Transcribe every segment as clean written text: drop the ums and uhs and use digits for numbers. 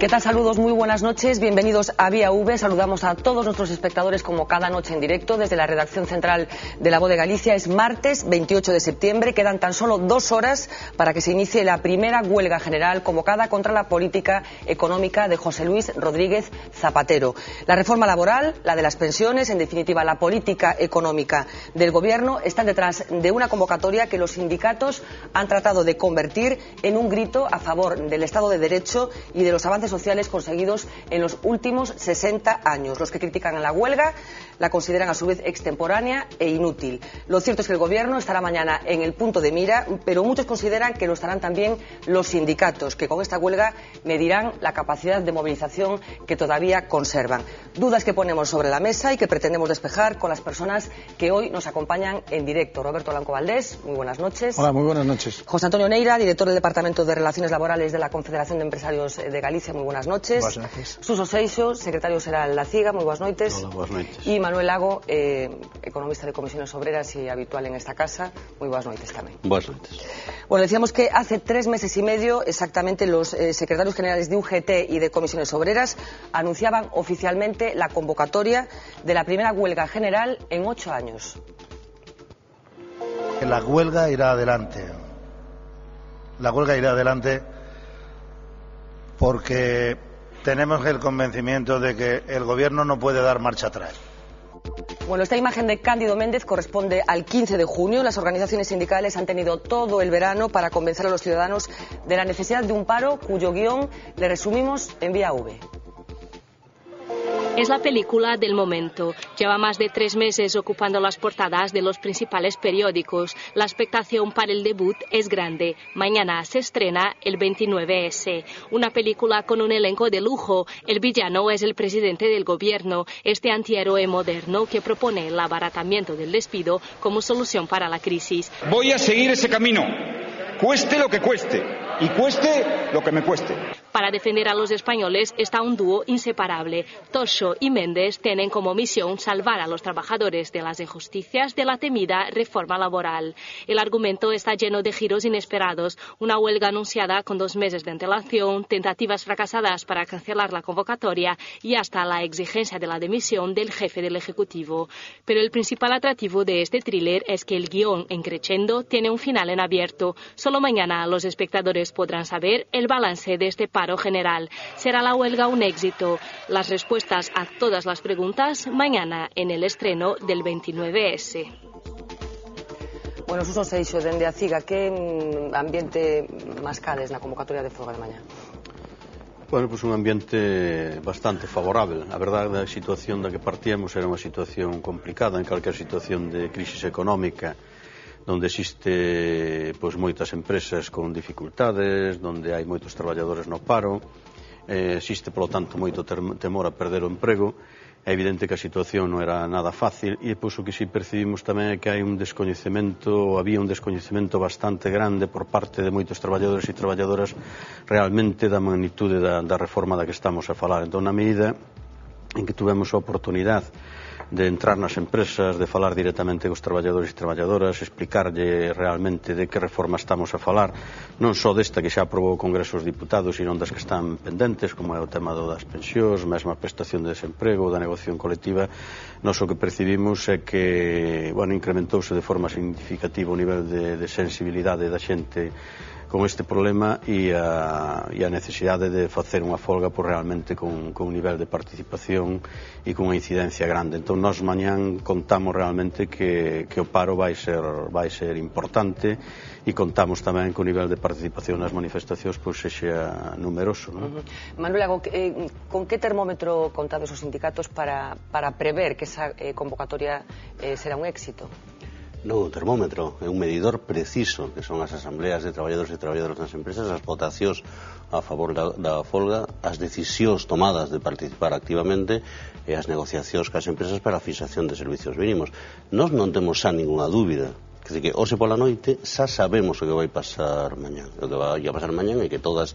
¿Qué tal? Saludos, muy buenas noches, bienvenidos a Vía V. Saludamos a todos nuestros espectadores como cada noche en directo desde la redacción central de La Voz de Galicia. Es martes 28 de septiembre, quedan tan solo 2 horas para que se inicie la primera huelga general convocada contra la política económica de José Luis Rodríguez Zapatero. La reforma laboral, la de las pensiones, en definitiva la política económica del gobierno, están detrás de una convocatoria que los sindicatos han tratado de convertir en un grito a favor del Estado de Derecho y de los avances sociales conseguidos en los últimos 60 años. Los que critican a la huelga la consideran a su vez extemporánea e inútil. Lo cierto es que el gobierno estará mañana en el punto de mira, pero muchos consideran que lo estarán también los sindicatos, que con esta huelga medirán la capacidad de movilización que todavía conservan. Dudas que ponemos sobre la mesa y que pretendemos despejar con las personas que hoy nos acompañan en directo. Roberto Blanco Valdés, muy buenas noches. Hola, muy buenas noches. José Antonio Neira, director del Departamento de Relaciones Laborales de la Confederación de Empresarios de Galicia, muy buenas noches. Buenas noches. Suso Seixo, secretario xeral da CIGA, muy buenas noites. Hola, buenas noites. Y Manuel Lago, economista de Comisiones Obreras y habitual en esta casa, muy buenas noites también. Buenas noites. Bueno, decíamos que hace 3 meses y medio exactamente los secretarios generales de UGT y de Comisiones Obreras anunciaban oficialmente la convocatoria de la primera huelga general en 8 años. La huelga irá adelante. La huelga irá adelante porque tenemos el convencimiento de que el gobierno no puede dar marcha atrás. Bueno, esta imagen de Cándido Méndez corresponde al 15 de junio. Las organizaciones sindicales han tenido todo el verano para convencer a los ciudadanos de la necesidad de un paro cuyo guión le resumimos en Vía V. Es la película del momento. Lleva más de 3 meses ocupando las portadas de los principales periódicos. La expectación para el debut es grande. Mañana se estrena el 29S. Una película con un elenco de lujo. El villano es el presidente del gobierno, este antihéroe moderno que propone el abaratamiento del despido como solución para la crisis. Voy a seguir ese camino, cueste lo que cueste, y cueste lo que me cueste. Para defender a los españoles está un dúo inseparable. Tocho y Méndez tienen como misión salvar a los trabajadores de las injusticias de la temida reforma laboral. El argumento está lleno de giros inesperados. Una huelga anunciada con 2 meses de antelación, tentativas fracasadas para cancelar la convocatoria y hasta la exigencia de la dimisión del jefe del Ejecutivo. Pero el principal atractivo de este thriller es que el guión en crescendo tiene un final en abierto. Solo mañana los espectadores podrán saber el balance de este paro general. ¿Será la huelga un éxito? Las respuestas a todas las preguntas mañana en el estreno del 29S. Bueno, Suso Seixo, dende a CIGA, que ambiente mascades na convocatoria de folga de mañá? Bueno, pues un ambiente bastante favorable. A verdade, a situación da que partíamos era unha situación complicada en calquer situación de crisis económica, donde existe pois moitas empresas con dificultades, donde hai moitos traballadores no paro, existe, polo tanto, moito temor a perder o emprego. É evidente que a situación non era nada fácil e pois o que si percibimos tamén é que hai un descoñecemento, había un descoñecemento bastante grande por parte de moitos traballadores e traballadoras realmente da magnitude da reforma da que estamos a falar. Entón, na medida en que tuvemos a oportunidade de entrar nas empresas, de falar directamente cos traballadores e traballadoras, explicarlle realmente de que reforma estamos a falar, non só desta que xa aprobou o Congreso dos Diputados, sino das que están pendentes, como é o tema das pensións, mesmo a prestación de desemprego, da negociación colectiva. Nós o que percibimos é que, bueno, incrementouse de forma significativa o nivel de sensibilidade da xente con este problema e a necesidade de facer unha folga por realmente con un nivel de participación e con unha incidencia grande. Entón, nós mañán contamos realmente que o paro vai ser importante e contamos tamén que o nivel de participación nas manifestacións pois sexa numeroso, non? Manuel Lago, con que termómetro contades os sindicatos para prever que esa convocatoria será un éxito? Non, o termómetro é un medidor preciso, que son as asambleas de traballadores e traballadoras nas empresas, as votacións a favor da folga, as decisións tomadas de participar activamente e as negociacións cas empresas para a fixación de servicios mínimos. Nós non temos xa ninguna dúbida. Quer dizer que hoxe pola noite xa sabemos o que vai pasar mañán. O que vai a pasar mañán é que todas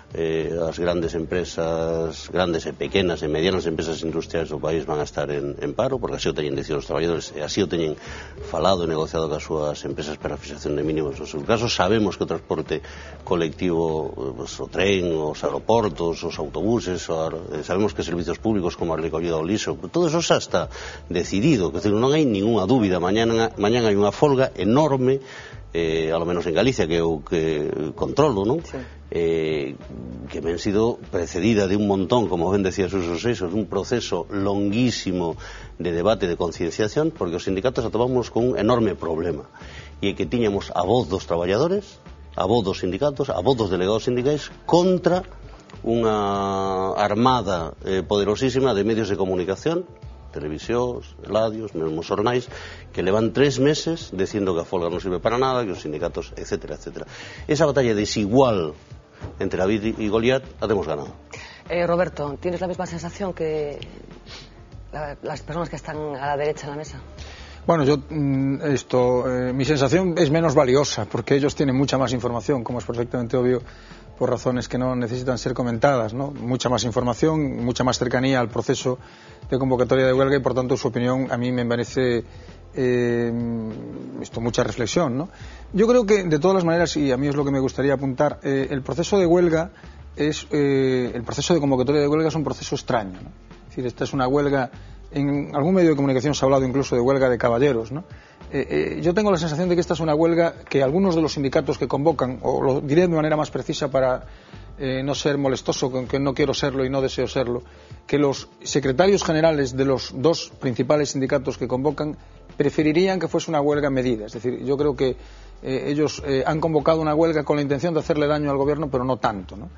as grandes empresas, grandes e pequenas e medianas empresas industriais do país van a estar en paro, porque así o teñen decidido os traballadores e así o teñen falado e negociado cas súas empresas para a fixación de mínimos. Nos casos sabemos que o transporte colectivo, pues, o tren, os aeroportos, os autobuses, sabemos que servicios públicos como a recollida ao lixo, todo eso xa está decidido, que non hai ninguna dúbida. Mañán hai unha folga enorme, ao menos en Galicia, que eu que controlo, non? Sí. Que ven sido precedida de un montón, como ben decía Suso Seixos, un proceso longuísimo de debate, de concienciación, porque os sindicatos atopamos con un enorme problema, e que tiñamos a voz dos traballadores, a voz dos sindicatos, a voz dos delegados sindicais contra unha armada poderosísima de medios de comunicación, televisións, radios, mesmo xornais, que levan 3 meses dicindo que a folga non sirve para nada, que os sindicatos, etcétera, etcétera. Esa batalla desigual entre David y Goliat la temos ganado. Roberto, ¿tienes la misma sensación que las personas que están a la derecha en la mesa? Bueno, mi sensación es menos valiosa, porque ellos tienen mucha más información, como es perfectamente obvio, por razones que no necesitan ser comentadas, ¿no? Mucha más información, mucha más cercanía al proceso de convocatoria de huelga, y por tanto su opinión a mí me merece mucha reflexión, ¿no? Yo creo que de todas las maneras, y a mí es lo que me gustaría apuntar, el proceso de huelga el proceso de convocatoria de huelga es un proceso extraño, ¿no? Es decir, esta es una huelga, en algún medio de comunicación se ha hablado incluso de huelga de caballeros, ¿no? Yo tengo la sensación de que esta es una huelga que algunos de los sindicatos que convocan, o lo diré de manera más precisa para no ser molestoso, con que no quiero serlo y no deseo serlo, que los secretarios generales de los 2 principales sindicatos que convocan preferirían que fuese una huelga medida. Es decir, yo creo que ellos han convocado una huelga con la intención de hacerle daño al gobierno, pero no tanto, ¿no?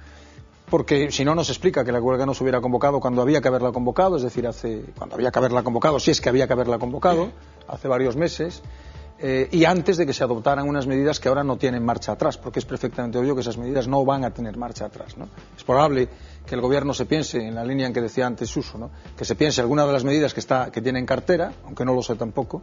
Porque si no, nos explica que la huelga no se hubiera convocado cuando había que haberla convocado, es decir, cuando había que haberla convocado, si es que había que haberla convocado, hace varios meses, y antes de que se adoptaran unas medidas que ahora no tienen marcha atrás, porque es perfectamente obvio que esas medidas no van a tener marcha atrás, ¿no? Es probable que el gobierno se piense, en la línea en que decía antes Suso, ¿no?, que se piense alguna de las medidas que tiene en cartera, aunque no lo sé tampoco,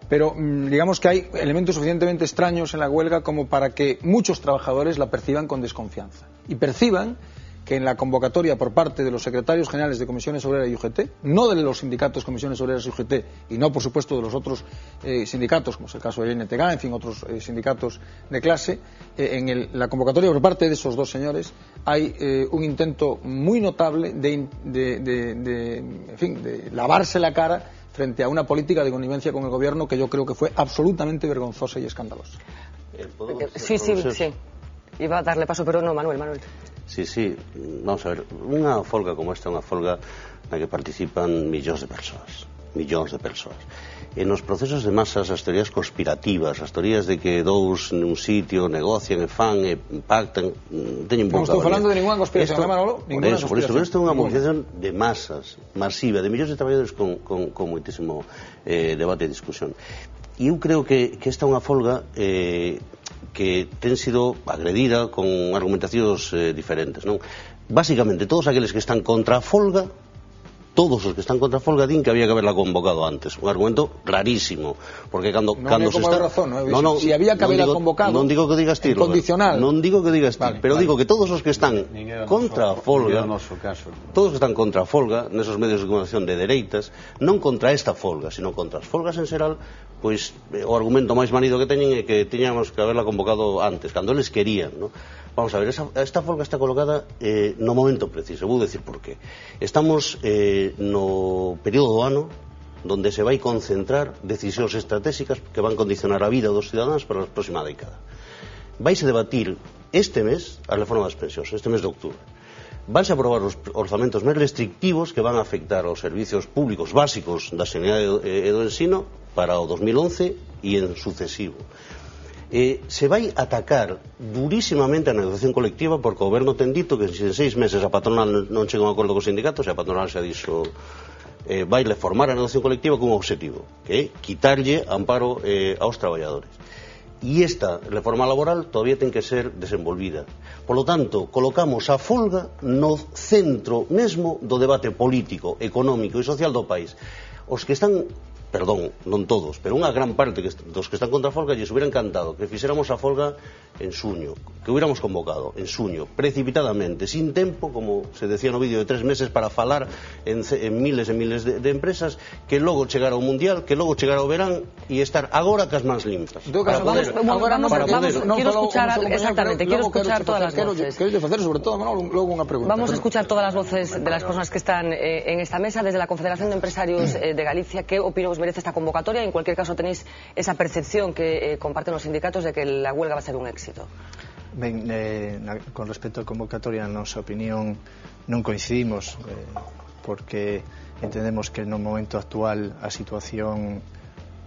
pero digamos que hay elementos suficientemente extraños en la huelga como para que muchos trabajadores la perciban con desconfianza y perciban que en la convocatoria por parte de los secretarios generales de Comisiones Obreras y UGT, no de los sindicatos Comisiones Obreras y UGT, y no por supuesto de los otros sindicatos, como es el caso de NTG, en fin, otros sindicatos de clase, la convocatoria por parte de esos 2 señores hay un intento muy notable de lavarse la cara frente a una política de connivencia con el gobierno que yo creo que fue absolutamente vergonzosa y escandalosa. Sí. Iba a darle paso, pero no, Manuel. Sí, vamos a ver, unha folga como esta é unha folga na que participan millóns de persoas. E nos procesos de masas, as teorías conspirativas, as teorías de que 2 nun sitio negocian e fan e pactan, teñen pouca valía. Non estou falando de ninguna conspiración, Manolo, ninguna conspiración. Por isto é unha movilización de masas, masiva, de millóns de traballadores con moitísimo debate e discusión. E eu creo que esta é unha folga que ten sido agredida con argumentacións diferentes, non? Básicamente, todos aqueles que están contra a folga, todos os que están contra a folga din que había que haberla convocado antes. Un argumento rarísimo, porque cando se está... razón, ¿no? Si había que haberla convocado, non digo que digas ti, condicional. Non digo que digas ti, pero digo que todos os que están contra a folga, todos os que están contra a folga, nesos medios de comunicación de dereitas, non contra esta folga, sino contra as folgas en xeral, pois o argumento máis manido que teñen é que tiñamos que haberla convocado antes, cando eles querían, ¿no? Vamos a ver, esta folga está colocada no momento preciso, vou decir por qué. Estamos no período do ano donde se vai concentrar decisións estratégicas que van condicionar a vida dos cidadáns para a próxima década. Vaise debatir este mes a reforma das pensións, este mes de outubro. Vanse aprobar os orzamentos máis restrictivos que van a afectar aos servicios públicos básicos da sanidade e do ensino para o 2011 e en sucesivo. Se vai atacar durísimamente a negociación colectiva, porque o goberno ten dito que se en 6 meses a patronal non chega a un acordo cos sindicatos, e a patronal xa dixo vai reformar a negociación colectiva cun objetivo, que é quitarlle amparo aos traballadores. E esta reforma laboral todavía ten que ser desenvolvida. Por lo tanto, colocamos a folga no centro mesmo do debate político, económico e social do país. Os que están perdón, non todos, pero unha gran parte dos que están contra a folga lles hubiera encantado que fixéramos a folga en suño, que hubiéramos convocado en suño, precipitadamente, sin tempo, como se decía no vídeo, de 3 meses para falar en miles e miles de empresas, que logo chegara o Mundial, que logo chegara o verán e estar agora cas mans limpas. Quiero escuchar todas las voces. Vamos a escuchar todas las voces de las personas que están en esta mesa. Desde la Confederación de Empresarios de Galicia, ¿qué opinión os merece esta convocatoria? En cualquier caso, tenéis esa percepción que comparten los sindicatos de que la huelga va a ser un éxito. Ben, con respecto á convocatoria, a nosa opinión non coincidimos, porque entendemos que no momento actual a situación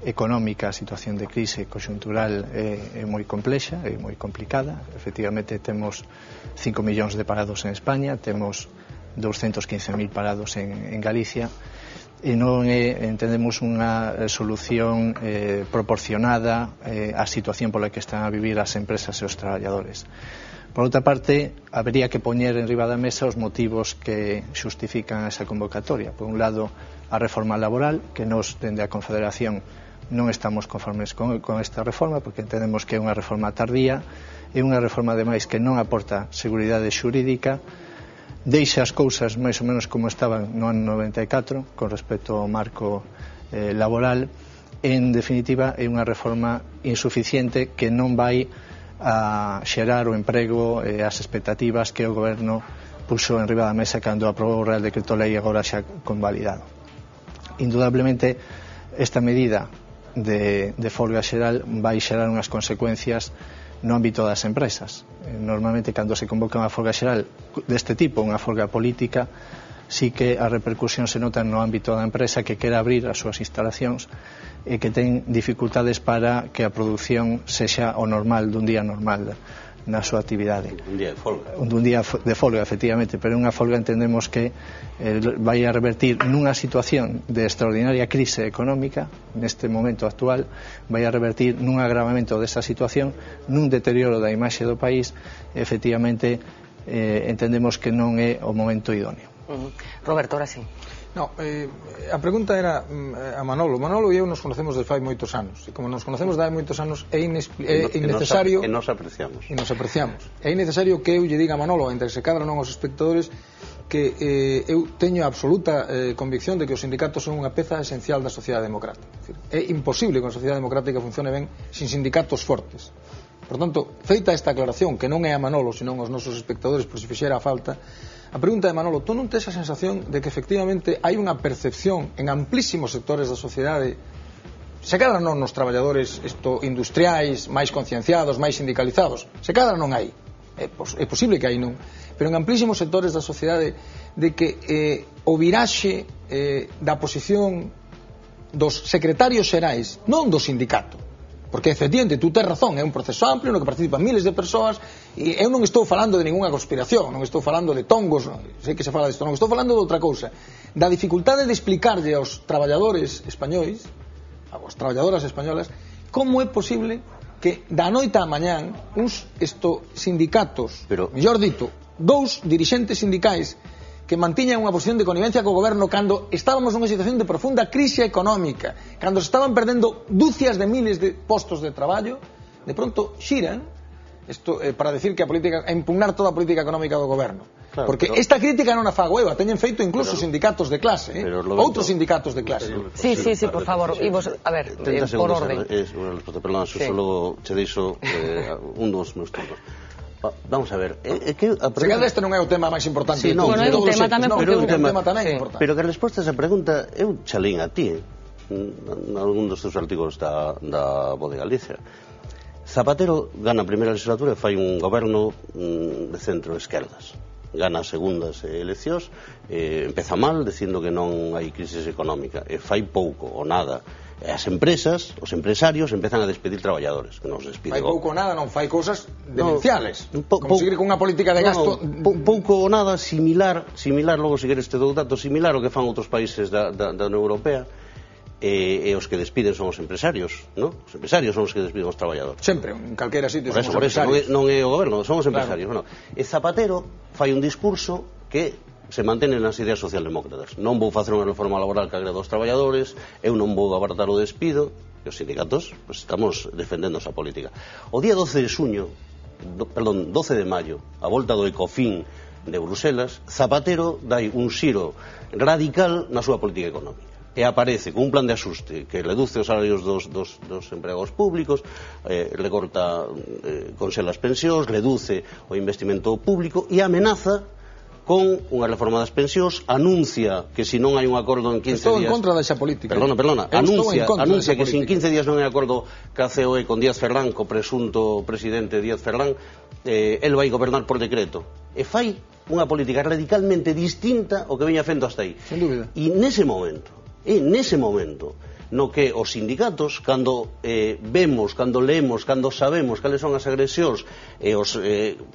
económica, a situación de crise conxuntural é moi complexa, é moi complicada. Efectivamente, temos 5 millóns de parados en España, temos 215.000 parados en Galicia, e non entendemos unha solución proporcionada á situación pola que están a vivir as empresas e os traballadores. Por outra parte, habería que poñer en riba da mesa os motivos que xustifican esa convocatoria. Por un lado, a reforma laboral, que nos, dende a Confederación, non estamos conformes con esta reforma, porque entendemos que é unha reforma tardía, é unha reforma, ademais, que non aporta seguridade xurídica, deixa as cousas máis ou menos como estaban no ano 94 con respecto ao marco laboral. En definitiva, é unha reforma insuficiente que non vai a xerar o emprego e as expectativas que o goberno puxo en riba da mesa cando aprobou o Real Decreto Lei agora xa convalidado. Indudablemente, esta medida de folga xeral vai xerar unhas consecuencias no ámbito das empresas. Normalmente, cando se convoca unha folga xeral deste tipo, unha folga política, sí que a repercusión se nota no ámbito da empresa que quere abrir as súas instalacións e que ten dificultades para que a produción sexa o normal dun día normal na súa actividade. Un día de folga. Un día de folga, efectivamente, pero unha folga entendemos que vai a revertir nunha situación de extraordinaria crise económica, neste momento actual, vai a revertir nun agravamento desa situación, nun deterioro da imaxe do país, efectivamente entendemos que non é o momento idóneo. Roberto, ahora sí. No, a pregunta era a Manolo. Manolo e eu nos conocemos desde fai moitos anos, e como nos conocemos desde hai moitos anos é innecesario e nos apreciamos. É innecesario que eu lle diga a Manolo, entre se cadra non aos espectadores, que eu teño absoluta convicción de que os sindicatos son unha peza esencial da sociedade democrática. É imposible que a sociedade democrática funcione ben sin sindicatos fortes. Por tanto, feita esta aclaración, que non é a Manolo, senón aos nosos espectadores, por se fixera a falta, a pregunta de Manolo: tú non tes a sensación de que efectivamente hai unha percepción en amplísimos sectores da sociedade, se cadra non nos traballadores industriais, máis concienciados, máis sindicalizados, se cadra non hai, é posible que hai non, pero en amplísimos sectores da sociedade, de que o viraxe da posición dos secretarios xerais, non do sindicato, porque efectivamente tú tes razón, é un proceso amplio no que participan miles de persoas, e eu non estou falando de ninguna conspiración, non estou falando de tongos, sei que se fala disto, non estou falando de outra cousa, da dificultade de explicarlle aos traballadores españois, aos traballadoras españolas, como é posible que da noite á mañán uns sindicatos, mellor dito, 2 dirixentes sindicais que mantiñan unha posición de connivencia co goberno cando estábamos nunha situación de profunda crise económica, cando se estaban perdendo dúcias de miles de postos de traballo, de pronto xiran isto para decir que a impugnar toda a política económica do goberno. Claro, porque esta crítica non a fago eu, a teñen feito incluso sindicatos de clase, outros sindicatos de clase. Sí, por favor, Ivo, a ver, por orden. Perdón, solo che deixo un dos meus turnos. Vamos a ver, se cadra este non é o tema máis importante. Sí, bueno, é un tema tamén, porque é un tema tamén importante. Pero que a resposta a esa pregunta eu chalín a ti en algún dos teus artigos da Voz de Galicia. Zapatero gana a primeira legislatura e fai un goberno de centro-esquerdas. Gana as segundas eleccións, empeza mal dicindo que non hai crisis económica, e fai pouco ou nada. As empresas, os empresarios empezan a despedir traballadores, que nos despide. Fai pouco ou nada, non fai cousas demenciales, como seguir con unha política de gasto. Pouco ou nada, similar, logo seguir este dou dato, similar ao que fan outros países da Unión Europea, e os que despiden son os empresarios, non? Os empresarios son os que despiden os traballadores. Sempre, en calquera sitio son os empresarios. Non é o goberno, son os empresarios. E Zapatero fai un discurso que se mantenen nas ideas socialdemócratas. Non vou facer unha reforma laboral que agreda aos traballadores, eu non vou abartar o despido, e os sindicatos pues, estamos defendendo esa política. O día 12 de maio, a volta do Ecofin de Bruselas, Zapatero dai un xiro radical na súa política económica. E aparece con un plan de axuste que reduce os salarios dos empregados públicos, recorta, congela as pensións, reduce o investimento público e amenaza con unha reforma das pensións, anuncia que se non hai un acordo en 15 días... Estou en contra desa política. Perdona. Anuncia que se en 15 días non hai acordo ca COE con Díaz Ferrán, co presunto presidente Díaz Ferrán, el vai gobernar por decreto. E fai unha política radicalmente distinta ao que veña fendo hasta aí. Sin dúbida. E nese momento, no que os sindicatos, cando vemos, cando leemos, cando sabemos cales son as agresións e os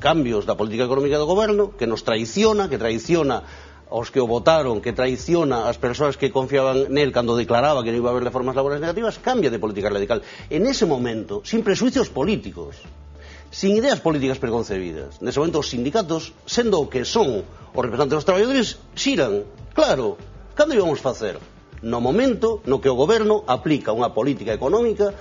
cambios da política económica do goberno, que nos traiciona, que traiciona aos que o votaron, que traiciona as persoas que confiaban nel cando declaraba que non iba a haber reformas laborais negativas, cambia de política radical. En ese momento, sin prejuicios políticos, sin ideas políticas preconcebidas, nese momento os sindicatos, sendo o que son os representantes dos traballadores, xiran. Claro, cando íbamos facer? No momento no que o goberno aplica unha política económica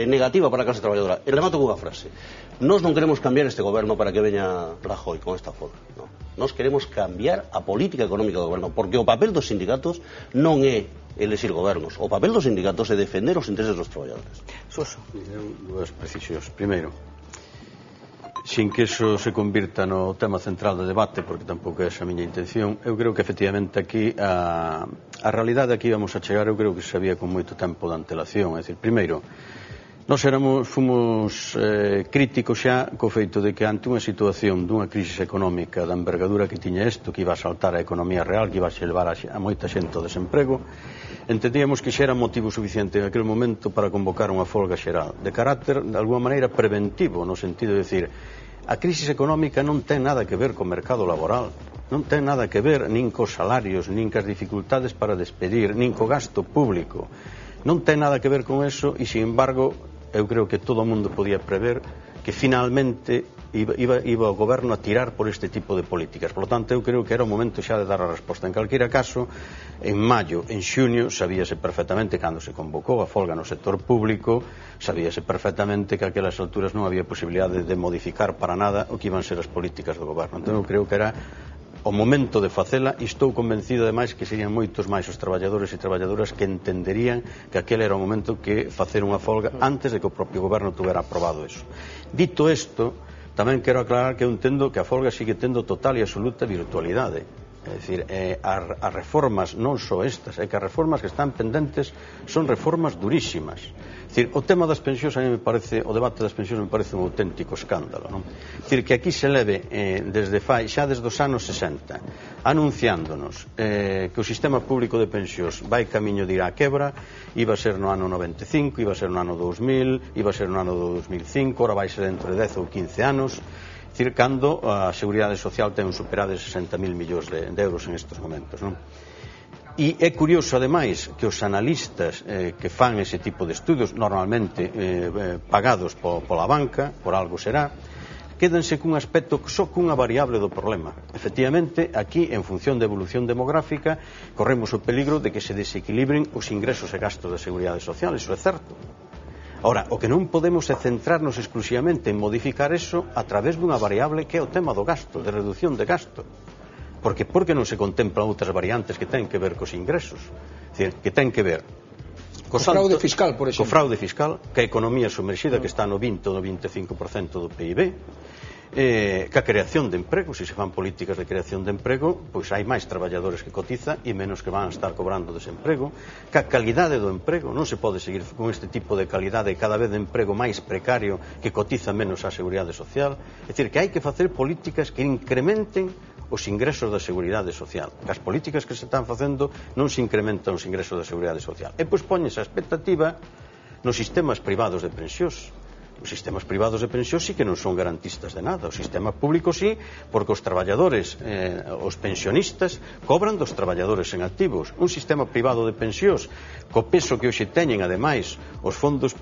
negativa para a clase traballadora. E remato con unha frase. Nós non queremos cambiar este goberno para que veña Rajoy con esta folga. No. Nós queremos cambiar a política económica do goberno, porque o papel dos sindicatos non é elexir gobernos. O papel dos sindicatos é defender os intereses dos traballadores. Suso. Dúas precisións. Primeiro, sin que eso se convirta no tema central do debate, porque tampouco é esa a miña intención, eu creo que efectivamente aquí a realidade aquí vamos a chegar, eu creo que se sabía con moito tempo de antelación. É dicir, primeiro, nós fomos críticos xa co feito de que ante unha situación dunha crisis económica da envergadura que tiña isto, que iba a saltar a economía real, que iba a levar a moita xente ao desemprego, entendíamos que xa era motivo suficiente en aquel momento para convocar unha folga xeral, de carácter, de alguma maneira, preventivo, no sentido de decir, a crisis económica non ten nada que ver co mercado laboral, non ten nada que ver nin cos salarios, nin cas dificultades para despedir, nin co gasto público, non ten nada que ver con eso, e, sin embargo, eu creo que todo o mundo podía prever que finalmente iba o goberno a tirar por este tipo de políticas. Por lo tanto, eu creo que era o momento xa de dar a resposta. En calquera caso, en maio, en xuño, sabíase perfectamente, cando se convocou a folga no sector público, sabíase perfectamente que a aquelas alturas non había posibilidade de modificar para nada o que iban ser as políticas do goberno. Entón, eu creo que era o momento de facela, e estou convencido ademais que serían moitos máis os traballadores e traballadoras que entenderían que aquele era o momento que facer unha folga antes de que o propio goberno tuvera aprobado eso. Dito isto, tamén quero aclarar que eu entendo que a folga sigue tendo total e absoluta virtualidade. É dicir, as reformas non só estas, é que as reformas que están pendentes son reformas durísimas. É dicir, o tema das pensións a mí me parece, o debate das pensións me parece un auténtico escándalo, non? É dicir, que aquí se leve xa desde os anos 60 anunciándonos que o sistema público de pensións vai camiño de ir á quebra, iba a ser no ano 95, iba a ser no ano 2000, iba a ser no ano 2005, ora vai ser dentro de 10 ou 15 anos. É dicir, cando a Seguridade Social ten superado 60.000 millóns de euros en estes momentos, non? E é curioso, ademais, que os analistas que fan ese tipo de estudios, normalmente pagados pola banca, por algo será, quédense cun aspecto só cunha variable do problema. Efectivamente, aquí, en función da evolución demográfica, corremos o peligro de que se desequilibren os ingresos e gastos da Seguridade Social, iso é certo. Ora, o que non podemos é centrarnos exclusivamente en modificar eso a través dunha variable que é o tema do gasto, de reducción de gasto. Porque non se contemplan outras variantes que ten que ver cos ingresos? É dicir, que ten que ver co fraude fiscal, por exemplo. Co fraude fiscal, que a economía sumerxida que está no 20 ou no 25% do PIB, que a creación de emprego, se fan políticas de creación de emprego, pois hai máis traballadores que cotiza e menos que van a estar cobrando desemprego, que a calidade do emprego, non se pode seguir con este tipo de calidade cada vez de emprego máis precario que cotiza menos a Seguridade Social. É dicir, que hai que facer políticas que incrementen os ingresos da Seguridade Social. Que as políticas que se están facendo non se incrementan os ingresos da Seguridade Social. E pois poñese a expectativa nos sistemas privados de pensións. Os sistemas privados de pensión sí que non son garantistas de nada. O sistema público sí, porque os traballadores, os pensionistas, cobran dos traballadores en activos. Un sistema privado de pensións, co peso que hoxe teñen, ademais, os fondos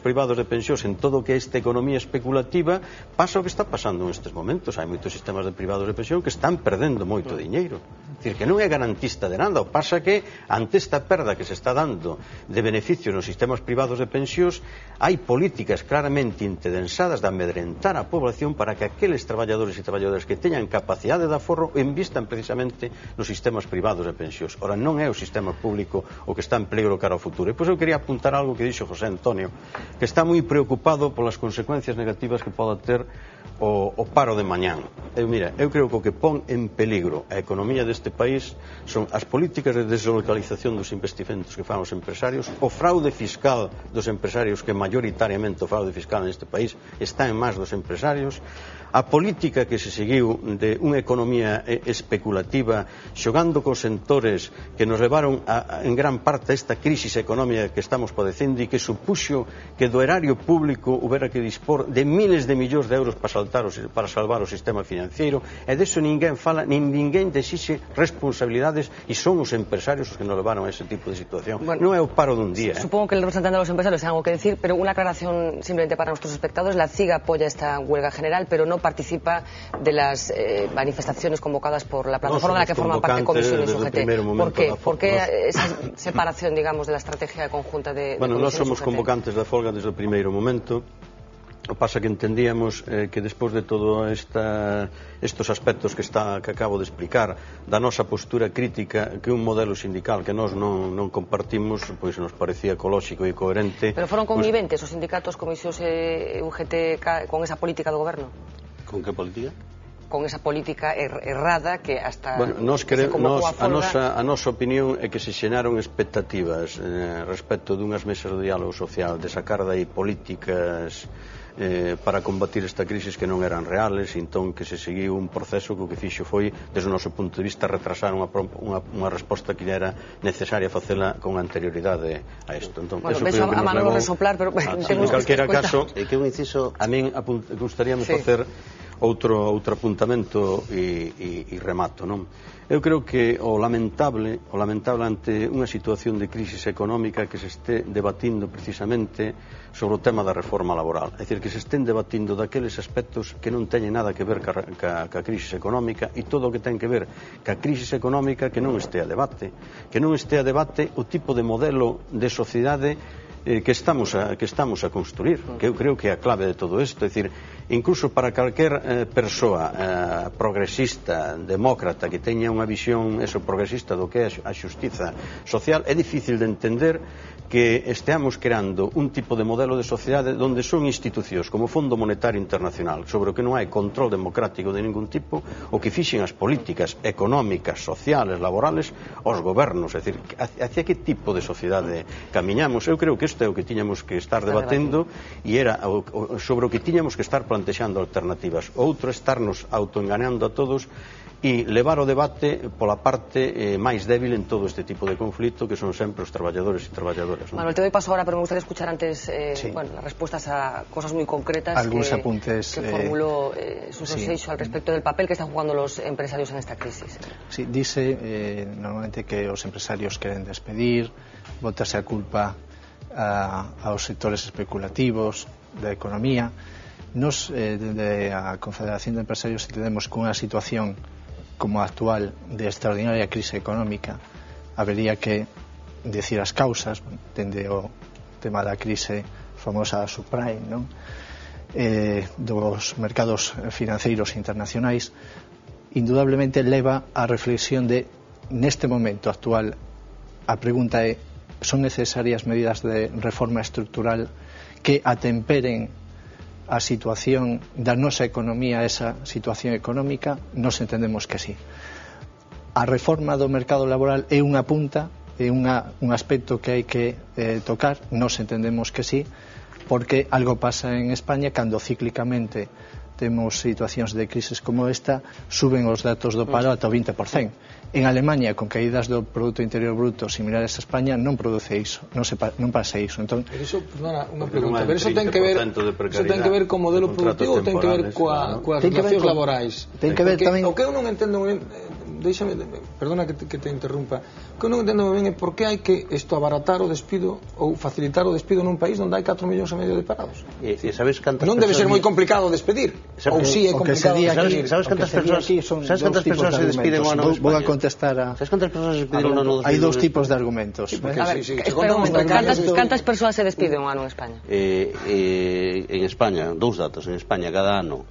privados de pensións en todo o que é esta economía especulativa, pasa o que está pasando nestes momentos. Hai moitos sistemas de privados de pensión que están perdendo moito diñeiro. É dicir, que non é garantista de nada. O pasa que, ante esta perda que se está dando de beneficios nos sistemas privados de pensións, hai políticas claramente intensadas de amedrentar a población para que aqueles traballadores e traballadoras que teñan capacidade de aforro investan precisamente nos sistemas privados de pensións. Ora, non é o sistema público o que está en peligro cara ao futuro. E pois eu quería apuntar algo que dixo José Antonio, que está moi preocupado polas consecuencias negativas que poda ter o paro de mañán. Mira, eu creo que o que pon en peligro a economía deste país son as políticas de deslocalización dos investimentos que fan os empresarios, o fraude fiscal dos empresarios, que mayoritariamente o fraude fiscal neste país está en más dos empresarios, a política que se seguiu de unha economía especulativa xogando cos sectores que nos levaron en gran parte a esta crisis económica que estamos padecendo e que supuxo que do erario público houbera que dispor de miles de millóns de euros para salvar o sistema financiero, e deso ninguén fala, nin ninguén dexixe responsabilidades, e son os empresarios os que nos levaron a ese tipo de situación. Bueno, non é o paro dun día. Supongo que el representante de los empresarios tiene algo que decir, pero una aclaración simplemente para nuestros espectadores. La CIG apoya esta huelga general, pero no participa de las manifestaciones convocadas por la plataforma de la que forman parte Comisiones UGT. ¿Por qué esa separación, digamos, de la estrategia conjunta de Bueno, nós somos UGT? convocantes da folga desde o primeiro momento. O pasa que entendíamos que despois de todo estes aspectos que acabo de explicar, da nosa postura crítica, que un modelo sindical que nós non compartimos, pois nos parecía ecolóxico e coherente. Pero foron conniventes os sindicatos, Comisións e UGT con esa política do goberno? Con que política? Con esa política errada que hasta a nosa opinión é que se xenaron expectativas respecto dunhas mesas de diálogo social, de sacar dai políticas para combatir esta crisis que non eran reales, entón que se seguiu un proceso que o que fixo foi, desde o noso punto de vista, retrasar unha resposta que era necesaria facela con anterioridade a isto. Entón, bueno, beso a Manolo resoplar, pero en calquera caso, a min gustaríame facer outro apuntamento e remato, non? Eu creo que o lamentable ante unha situación de crisis económica que se este debatindo precisamente sobre o tema da reforma laboral, é dicir, que se estén debatindo daqueles aspectos que non teñen nada que ver ca crisis económica, e todo o que ten que ver ca crisis económica que non este a debate o tipo de modelo de sociedade que estamos a construir, que eu creo que é a clave de todo isto. É dicir, incluso para calquer persoa progresista, demócrata, que teña unha visión progresista do que é a xustiza social, é difícil de entender que esteamos creando un tipo de modelo de sociedade onde son institucións como o Fondo Monetario Internacional, sobre o que non hai control democrático de ningún tipo, o que fixen as políticas económicas, sociales, laborales, aos gobernos. É dicir, hacia que tipo de sociedade camiñamos? Eu creo que isto é o que tiñamos que estar debatendo, e era sobre o que tiñamos que estar plantexando alternativas. Outro é estarnos autoenganando a todos e levar o debate pola parte máis débil en todo este tipo de conflito, que son sempre os traballadores e traballadoras, ¿no? Manuel, te doy paso ahora, pero me gustaría escuchar antes las respuestas a cosas muy concretas apuntes que formuló Suso Seixo al respecto del papel que están jugando los empresarios en esta crisis. Sí, dice normalmente que os empresarios queren despedir, bótase a culpa aos sectores especulativos da economía. Nos, desde a Confederación de Empresarios, entendemos que unha situación como a actual de extraordinaria crise económica habería que decir as causas, dende o tema da crise famosa subprime, non? Dos mercados financeiros internacionais, indudablemente leva a reflexión de, neste momento actual, a pregunta é: son necesarias medidas de reforma estructural que atemperen a situación da nosa economía, esa situación económica? Nos entendemos que sí. A reforma do mercado laboral é unha punta, é un aspecto que hai que tocar. Nos entendemos que sí, porque algo pasa en España cando cíclicamente temos situacións de crisis como esta, suben os datos do paro ata o 20%. En Alemania, con caídas do Produto Interior Bruto similares a España, non produce iso, non pasa iso. Entón, pero iso, perdona, unha pregunta, pero iso ten que ver co modelo productivo ou ten que ver coas relacións laborais? Ten que ver tamén... O que eu non entendo ben, deixame, perdona que te interrumpa, o que eu non entendo ben é por que hai que isto abaratar o despido ou facilitar o despido nun país onde hai 4,5 millones de parados. Sabes cantas non debe ser moi complicado despedir, ou si é complicado despedir. Sabes cantas persoas se despiden ao ano de España? Vou a contestar a... Sabes cantas persoas se despiden ao ano de España? Hai dous tipos de argumentos. A ver, espera un momento, cantas persoas se despiden ao ano en España? En España, dous datos, en España cada ano,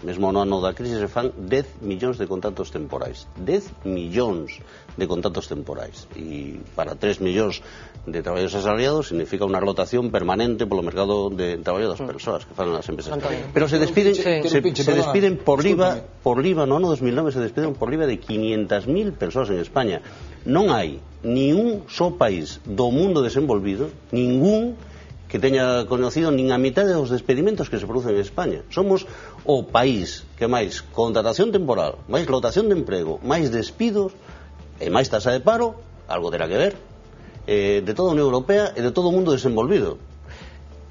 mesmo no ano da crise se fan 10 millóns de contratos temporais. 10 millóns de contratos temporais. E para 3 millóns de traballadores asalariados significa unha rotación permanente polo mercado de traballo das persoas que fan as empresas. Pero se despiden por IVA, no ano 2009 se despiden por IVA de 500.000 persoas en España. Non hai ni un só país do mundo desenvolvido, ningún que teña conocido nin a mitad dos despedimentos que se producen en España. Somos o país que máis contratación temporal, máis rotación de emprego, máis despidos e máis tasa de paro, algo terá que ver, de toda a Unión Europea e de todo o mundo desenvolvido.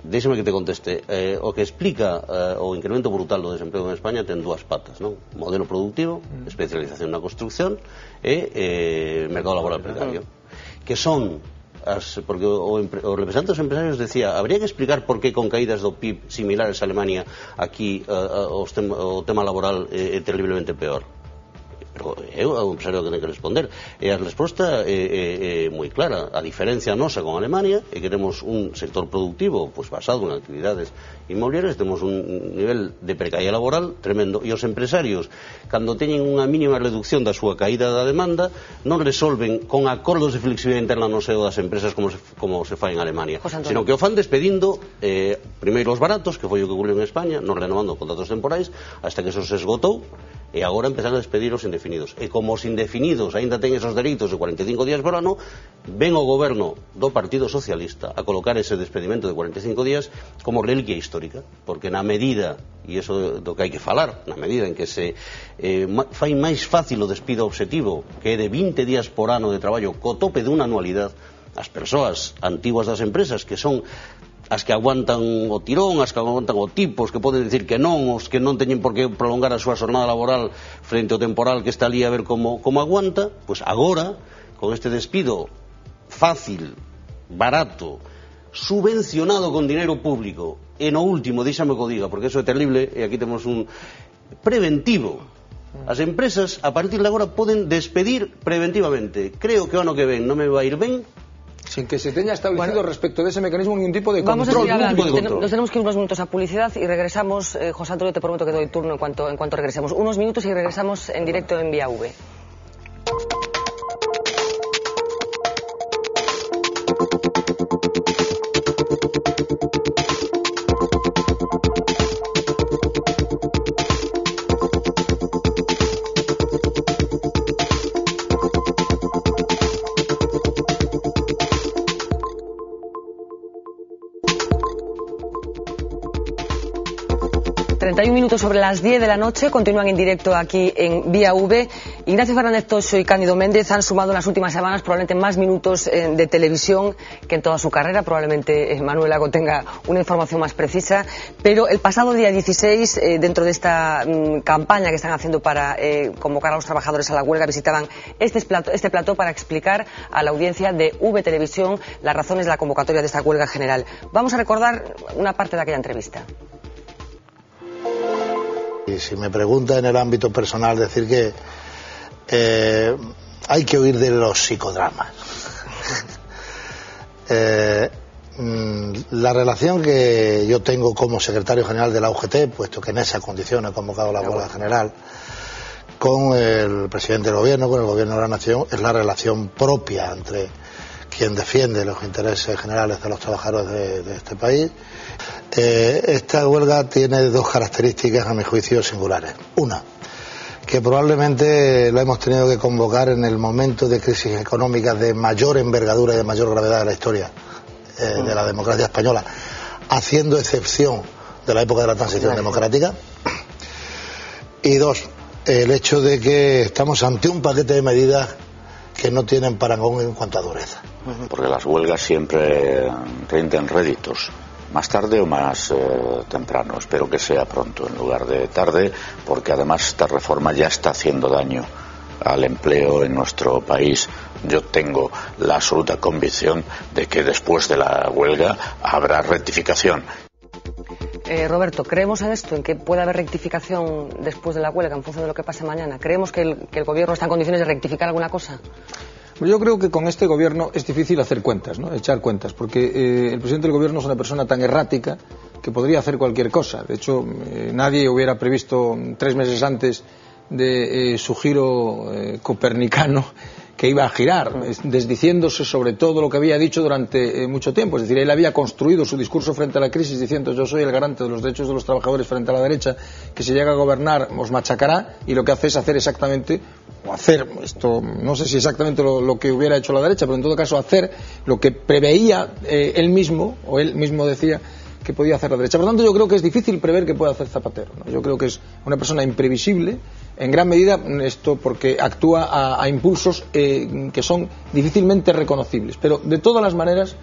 Déxame que te conteste. O que explica o incremento brutal do desemprego en España ten dúas patas, non? Modelo productivo, especialización na construcción e mercado laboral precario, que son porque o representante dos empresarios decía, habría que explicar por que con caídas do PIB similares a Alemania aquí o tema laboral é terriblemente peor. Pero é o empresario que ten que responder, e a resposta é moi clara. A diferencia nosa con Alemania é que temos un sector productivo basado en actividades inmobiliarias, temos un nivel de precariedade laboral tremendo, e os empresarios, cando teñen unha mínima reducción da súa caída da demanda, non resolven con acordos de flexibilidade interna no seo das empresas como se fai en Alemania, sino que o fan despedindo primeiro os baratos, que foi o que ocurriu en España, non renovando contratos temporais hasta que eso se esgotou, e agora empezan a despedir os indefinidos. E como os indefinidos aínda ten esos dereitos de 45 días por ano, ven o goberno do Partido Socialista a colocar ese despedimento de 45 días como reliquia histórica, porque na medida, e iso do que hai que falar, na medida en que se fai máis fácil o despido objetivo, que é de 20 días por ano de traballo co tope dunha anualidade, as persoas antiguas das empresas, que son as que aguantan o tirón, as que aguantan o tipo, os que poden decir que non, os que non teñen por que prolongar a súa xornada laboral frente ao temporal que está ali a ver como aguanta, pois agora, con este despido fácil, barato, subvencionado con dinero público, e no último, díxame que o diga, porque eso é terrible, e aquí temos un preventivo. As empresas, a partir de agora, poden despedir preventivamente. Creo que o ano que ven non me vai ir ben, sin que se teña establecido respecto de ese mecanismo ningún tipo de control. Vamos a seguir hablando. Nos tenemos que ir unos minutos a publicidad y regresamos. José Antonio, te prometo que doy turno en cuanto regresemos. Unos minutos y regresamos en directo en Vía V. Minutos sobre las 10 de la noche, continúan en directo aquí en Vía V. Ignacio Fernández Toxo y Cándido Méndez han sumado en las últimas semanas probablemente más minutos de televisión que en toda su carrera. Probablemente Manuel Lago tenga una información más precisa, pero el pasado día 16, dentro de esta campaña que están haciendo para convocar a los trabajadores a la huelga, visitaban este plató para explicar a la audiencia de V Televisión las razones de la convocatoria de esta huelga general. Vamos a recordar una parte de aquella entrevista. Y si me pregunta en el ámbito personal, decir que hay que huir de los psicodramas. La relación que yo tengo como secretario general de la UGT, puesto que en esa condición he convocado la huelga general, con el presidente del gobierno, con el gobierno de la nación, es la relación propia entre quien defiende los intereses generales de los trabajadores de este país. Esta huelga tiene dos características, a mi juicio, singulares. Una, que probablemente la hemos tenido que convocar en el momento de crisis económica de mayor envergadura y de mayor gravedad de la historia de la democracia española, haciendo excepción de la época de la transición democrática. Y dos, el hecho de que estamos ante un paquete de medidas que no tienen parangón en cuanto a dureza. Porque las huelgas siempre rinden réditos, más tarde o más temprano. Espero que sea pronto en lugar de tarde, porque además esta reforma ya está haciendo daño al empleo en nuestro país. Yo tengo la absoluta convicción de que después de la huelga habrá rectificación. Roberto, ¿creemos en esto, en que puede haber rectificación después de la huelga en función de lo que pase mañana? ¿Creemos que el gobierno está en condiciones de rectificar alguna cosa? Yo creo que con este gobierno es difícil hacer cuentas, ¿no? Echar cuentas, porque el presidente del gobierno es una persona tan errática que podría hacer cualquier cosa. De hecho, nadie hubiera previsto 3 meses antes de su giro copernicano que iba a girar, desdiciéndose sobre todo lo que había dicho durante mucho tiempo. Es decir, él había construido su discurso frente a la crisis diciendo: yo soy el garante de los derechos de los trabajadores frente a la derecha, que si llega a gobernar os machacará, y lo que hace es hacer exactamente, o hacer esto, no sé si exactamente lo que hubiera hecho la derecha, pero en todo caso hacer lo que preveía él mismo, o él mismo decía que podía hacer la derecha. Por lo tanto, yo creo que es difícil prever qué puede hacer Zapatero, ¿no? Yo creo que es una persona imprevisible, en gran medida esto porque actúa a impulsos que son difícilmente reconocibles. Pero, de todas las maneras,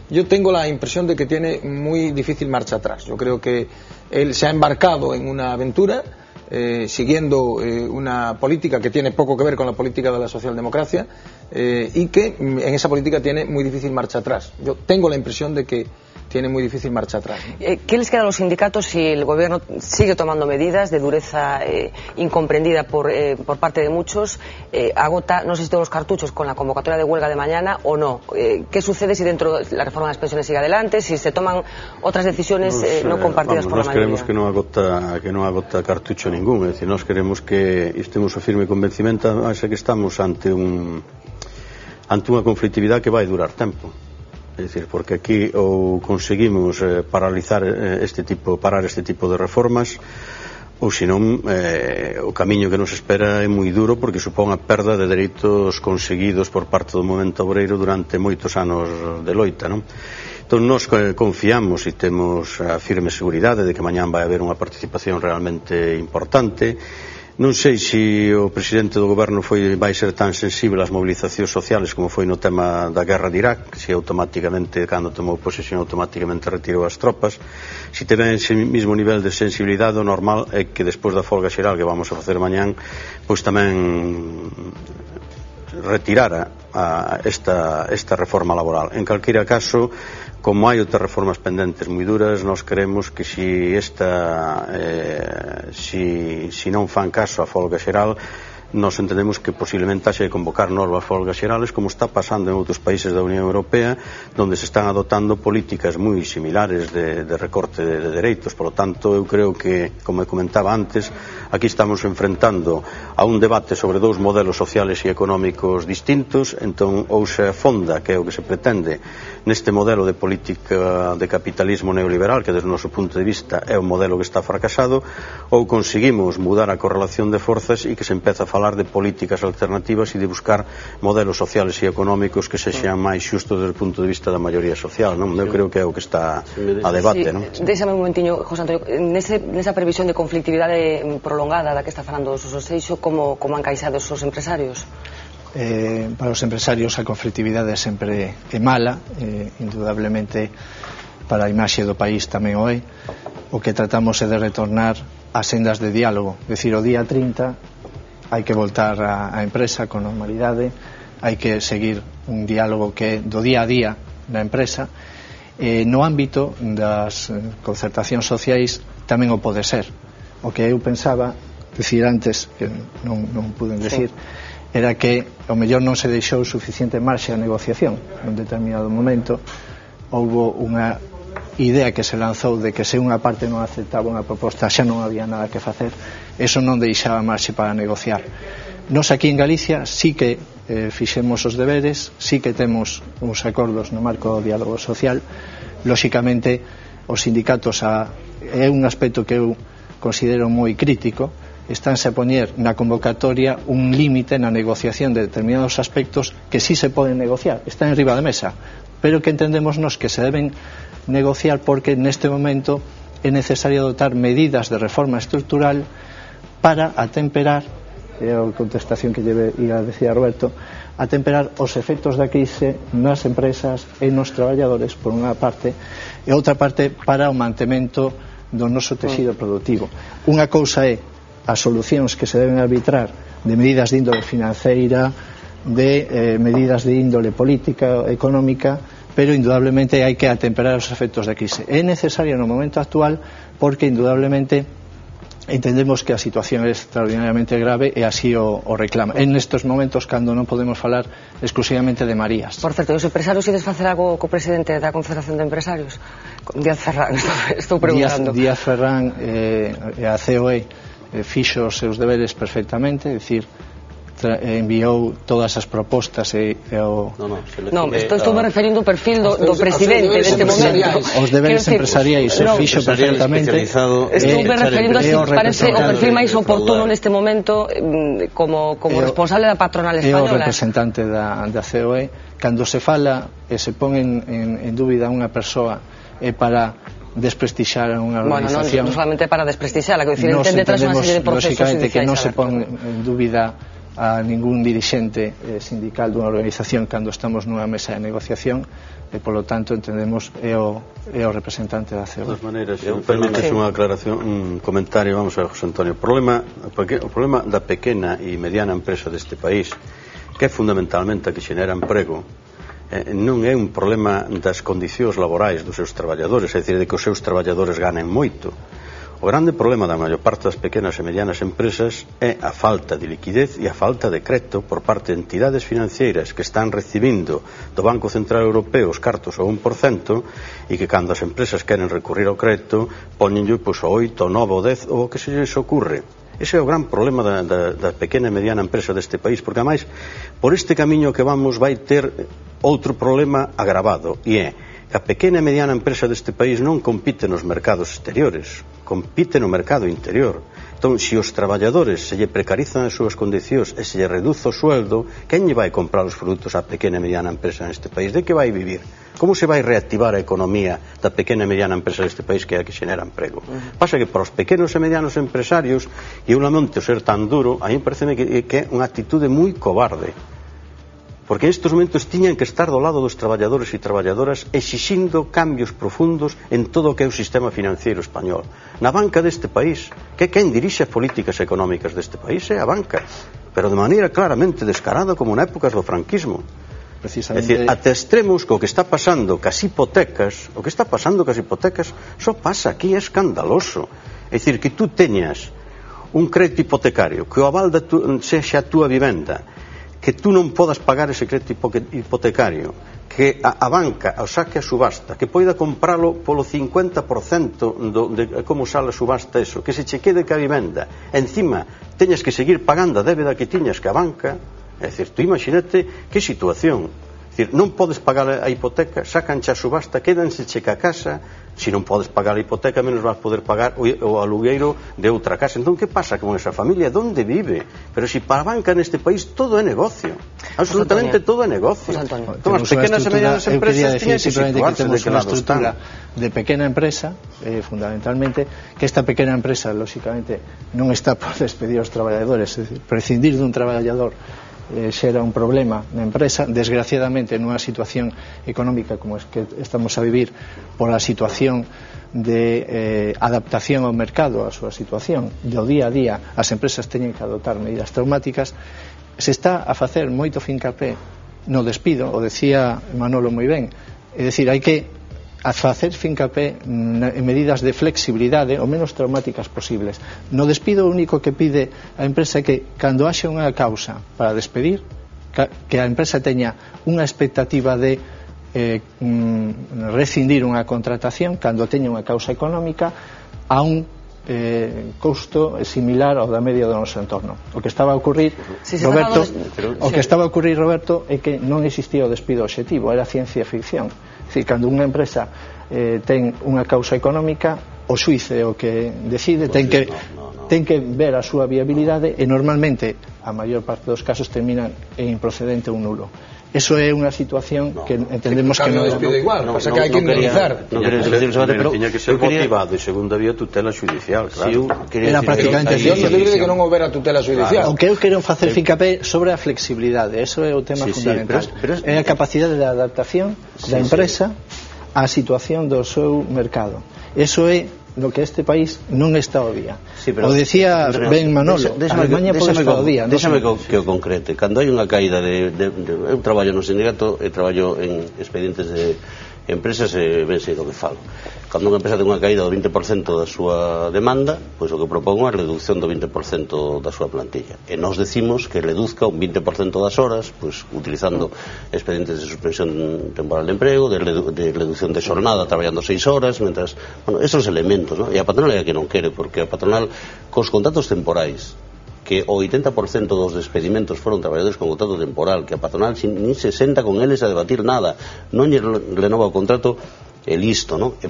yo tengo la impresión de que tiene muy difícil marcha atrás. Yo creo que él se ha embarcado en una aventura siguiendo una política que tiene poco que ver con la política de la socialdemocracia y que en esa política tiene muy difícil marcha atrás. Yo tengo la impresión de que tiene muy difícil marcha atrás, ¿no? ¿Qué les queda a los sindicatos si el gobierno sigue tomando medidas de dureza incomprendida por parte de muchos? Agota, no sé si todos los cartuchos con la convocatoria de huelga de mañana o no. ¿Qué sucede si dentro de la reforma de las pensiones sigue adelante, si se toman otras decisiones no compartidas por la mayoría? Nós queremos que non agota cartucho ningún, é dicir, nós queremos que estemos o firme convencimento que estamos ante unha conflitividade que vai durar tempo. É dicir, porque aquí ou conseguimos parar este tipo de reformas, ou senón o camiño que nos espera é moi duro, porque supón a perda de dereitos conseguidos por parte do movemento obreiro durante moitos anos de loita, non? Entón, nos confiamos e temos a firme seguridade de que mañán vai haber unha participación realmente importante. Non sei se o presidente do goberno vai ser tan sensible ás movilizacións sociales como foi no tema da guerra de Irak, se automáticamente, cando tomou posesión, automáticamente retirou as tropas. Se ten ese mismo nivel de sensibilidade, o normal é que despois da folga xeral que vamos a facer mañán, pois tamén retirara esta reforma laboral. En calquera caso, como hai outras reformas pendentes moi duras, nós creemos que si non fan caso á folga xeral, nós entendemos que posiblemente haxe de convocar novas folgas xerales, como está pasando en outros países da Unión Europea, onde se están adoptando políticas moi similares de recorte de dereitos. Por lo tanto, eu creo que, como comentaba antes, aquí estamos enfrentando a un debate sobre dous modelos sociales e económicos distintos. Entón, ou se afonda, que é o que se pretende, neste modelo de política de capitalismo neoliberal, que desde o noso punto de vista é un modelo que está fracasado, ou conseguimos mudar a correlación de forzas e que se empeza a falar de políticas alternativas e de buscar modelos sociales e económicos que sexan máis xustos desde o punto de vista da maioría social, non? Eu creo que é o que está a debate, non? Déxame un momentiño, José Antonio, nesa previsión de conflictividade prolongada da que está falando o Seixo, como han caixado os empresarios? Para os empresarios a conflictividade sempre é mala, indudablemente para a imaxe do país tamén o é. O que tratamos é de retornar ás sendas de diálogo, decir, o día 30 hai que voltar á empresa con normalidade, hai que seguir un diálogo que é do día a día da empresa. No ámbito das concertacións sociais tamén o pode ser. O que eu pensaba decir antes, que non pude decir, era que ao mellor non se deixou suficiente marxe a negociación. En determinado momento houbo unha idea que se lanzou de que se unha parte non aceptaba unha proposta xa non había nada que facer. Eso non deixaba marxe para negociar. Nos aquí en Galicia sí que fixemos os deberes, sí que temos uns acordos no marco do diálogo social. Lóxicamente os sindicatos é un aspecto que eu considero moi crítico, estánse a poñer na convocatoria un límite na negociación de determinados aspectos que sí se poden negociar, están enriba da mesa, pero que entendemos nos que se deben negociar porque neste momento é necesario adoptar medidas de reforma estructural para atemperar, é a contestación que lle ia decir a Roberto, atemperar os efectos da crise nas empresas e nos traballadores, por unha parte, e outra parte para o mantemento do noso tecido productivo. Unha cousa é as solucións que se deben arbitrar de medidas de índole financeira, de medidas de índole política, económica, pero indudablemente hai que atemperar os efectos da crise. É necesario no momento actual porque indudablemente entendemos que a situación é extraordinariamente grave e así o reclama. En estes momentos, cando non podemos falar exclusivamente de Marías. Por certo, os empresarios ides facer algo co presidente da Confederación de Empresarios? Díaz Ferrán, estou preguntando. Díaz Ferrán e a COE fixo os seus deberes perfectamente, é dicir, enviou todas as propostas e o... Non, estou me referindo ao perfil do presidente neste momento. Os deberes empresariais se fixo perfectamente. Estou me referindo a si parece o perfil máis oportuno neste momento como responsable da patronal española. É o representante da COE. Cando se fala e se pon en dúbida unha persoa é para desprestixiar a unha organización. Non solamente para desprestixiarla, que entende tras unha serie de procesos judiciais. Que non se pon en dúbida a ningún dirixente sindical dunha organización cando estamos nunha mesa de negociación e polo tanto entendemos é o representante da COE. De todas maneiras, permites unha aclaración, un comentario, vamos a ver, José Antonio. O problema da pequena e mediana empresa deste país, que é fundamentalmente a que xenera emprego, non é un problema das condicións laborais dos seus traballadores, é dicir, de que os seus traballadores ganen moito. O grande problema da maior parte das pequenas e medianas empresas é a falta de liquidez e a falta de crédito por parte de entidades financeiras que están recibindo do Banco Central Europeo os cartos ao 1% e que cando as empresas queren recurrir ao crédito poñenlle o 8, o 9, o 10 ou o que se lles ocurre. Ese é o gran problema da pequena e mediana empresa deste país, porque ademais por este camiño que vamos vai ter outro problema agravado, e é que a pequena e mediana empresa deste país non compite nos mercados exteriores, compite no mercado interior. Entón, se os traballadores se lle precarizan as súas condicións e se lle reduce o sueldo, quen lle vai comprar os produtos á pequena e mediana empresa neste país? De que vai vivir? Como se vai reactivar a economía da pequena e mediana empresa deste país que é a que xenera emprego? Pasa que para os pequenos e medianos empresarios, e eu lamento ser tan duro, a mí parece que é unha actitude moi cobarde. Porque en estes momentos tiñan que estar do lado dos traballadores e traballadoras exixindo cambios profundos en todo o que é o sistema financiero español. Na banca deste país, que quen dirixe as políticas económicas deste país é a banca, pero de maneira claramente descarada como na épocas do franquismo. É dicir, até extremos que o que está pasando cas hipotecas, só pasa aquí, é escandaloso. É dicir, que tú teñas un crédito hipotecario, que o aval sexa a túa vivenda, que tú non podas pagar ese crédito hipotecario, que a banca o saque a subasta, que poida compralo polo 50% de como sale a subasta eso, que se che quede ca vivenda, encima teñas que seguir pagando a débeda que tiñas ca banca. É dicir, tú imagínate que situación. É dicir, non podes pagar a hipoteca, sacanche a subasta, quédanse che ca casa. Se non podes pagar a hipoteca, menos vas poder pagar o alugueiro de outra casa. Entón, que pasa con esa familia? Donde vive? Pero se para a banca neste país todo é negocio, absolutamente todo é negocio. Entón, as pequenas e medianas empresas tiñen que situarse de que lado están. De pequena empresa, fundamentalmente, que esta pequena empresa, lógicamente, non está por despedir os traballadores, é dicir, prescindir dun traballador xera un problema na empresa, desgraciadamente nunha situación económica como es que estamos a vivir, por a situación de adaptación ao mercado, a súa situación do día a día, as empresas teñen que adoptar medidas traumáticas, se está a facer moito fincapé no despido, o decía Manolo moi ben, é dicir, hai que a facer fincapé en medidas de flexibilidade o menos traumáticas posibles. No despido o único que pide a empresa é que cando haxa unha causa para despedir, que a empresa teña unha expectativa de rescindir unha contratación cando teña unha causa económica a un custo similar ao da media do noso entorno. O que estaba a ocurrir, Roberto, é que non existía o despido obxectivo, era ciencia ficción. É dicir, cando unha empresa ten unha causa económica, o xuiz é o que decide, ten que ver a súa viabilidade e normalmente a maior parte dos casos terminan en improcedente ou nulo. Eso é unha situación que entendemos que non é igual, pasa que hai que analizar. Tiña que ser motivado e segundo había tutela judicial, claro. Era prácticamente así. Eu libre de que non houbera tutela judicial. O que eu quero facer fincapé sobre a flexibilidade, eso é o tema fundamental. É a capacidade de adaptación da empresa á situación do seu mercado. Eso é no que este país non está ao día. O decía ben Manolo, Alemania pode estar ao día. Déxame que o concrete. Cando hai unha caída eu traballo no sindicato e traballo en expedientes de empresas e ben sei do que falo. Cando unha empresa ten unha caída do 20% da súa demanda, pois o que propongo é a reducción do 20% da súa plantilla. E nós decimos que reduzca un 20% das horas, pois utilizando expedientes de suspensión temporal de emprego, de reducción de xornada, traballando 6 horas, mentras, bueno, esos elementos, ¿no? E a patronal é a que non quere, porque a patronal cos contratos temporais, que o 80% dos despedimentos foron traballadores con contrato temporal, que a patronal nin se senta con eles a debatir nada, non lle renova o contrato e listo, ¿no? E